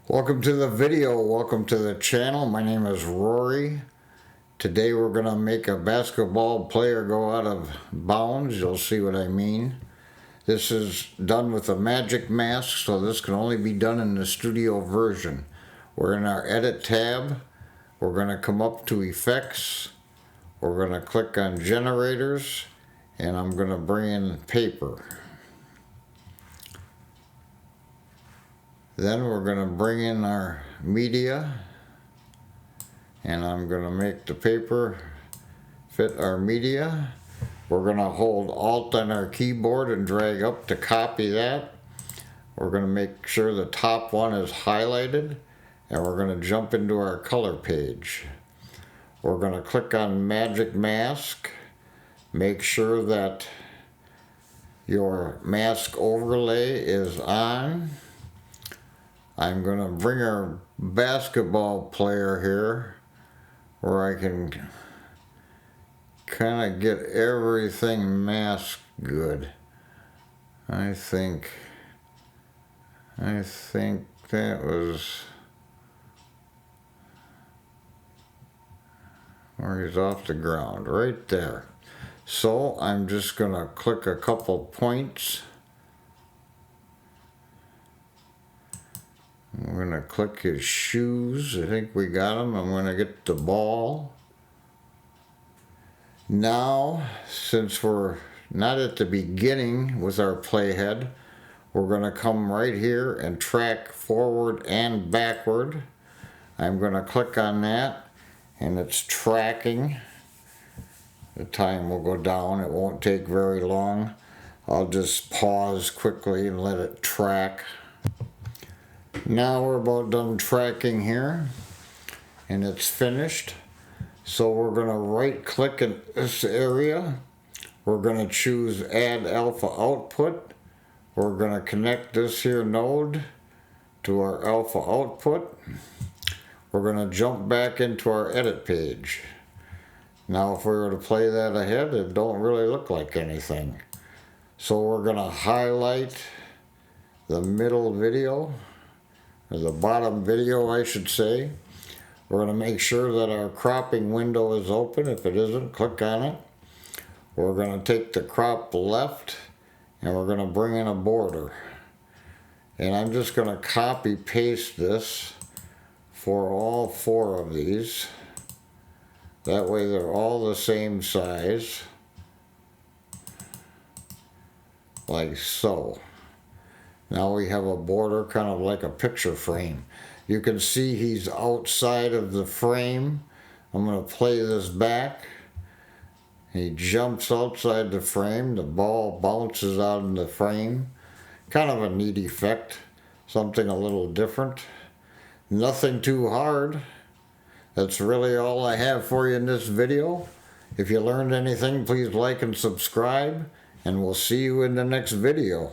Welcome to the video, welcome to the channel. My name is Rory. Today we're going to make a basketball player go out of bounds. You'll see what I mean. This is done with a magic mask, so this can only be done in the studio version. We're in our edit tab. We're going to come up to effects. We're going to click on generators, and I'm going to bring in paper. Then we're going to bring in our media, and I'm going to make the paper fit our media. We're going to hold Alt on our keyboard and drag up to copy that. We're going to make sure the top one is highlighted, and we're going to jump into our color page. We're going to click on Magic Mask. Make sure that your mask overlay is on. I'm going to bring our basketball player here where I can kind of get everything masked good. I think that was where he's off the ground, right there. So I'm just going to click a couple points. We're going to click his shoes. I think we got him. I'm going to get the ball. Now, since we're not at the beginning with our playhead, we're going to come right here and track forward and backward. I'm going to click on that, and it's tracking. The time will go down. It won't take very long. I'll just pause quickly and let it track. Now we're about done tracking here, and it's finished. So we're going to right click in this area. We're going to choose Add Alpha Output. We're going to connect this here node to our alpha output. We're going to jump back into our edit page. Now if we were to play that ahead, it don't really look like anything. So we're going to highlight the middle video, or the bottom video I should say. We're going to make sure that our cropping window is open. If it isn't, click on it. We're going to take the crop left, and we're going to bring in a border. And I'm just going to copy paste this for all four of these. That way they're all the same size, like so. Now we have a border kind of like a picture frame. You can see he's outside of the frame. I'm going to play this back. He jumps outside the frame. The ball bounces out in the frame. Kind of a neat effect. Something a little different. Nothing too hard. That's really all I have for you in this video. If you learned anything, please like and subscribe, and we'll see you in the next video.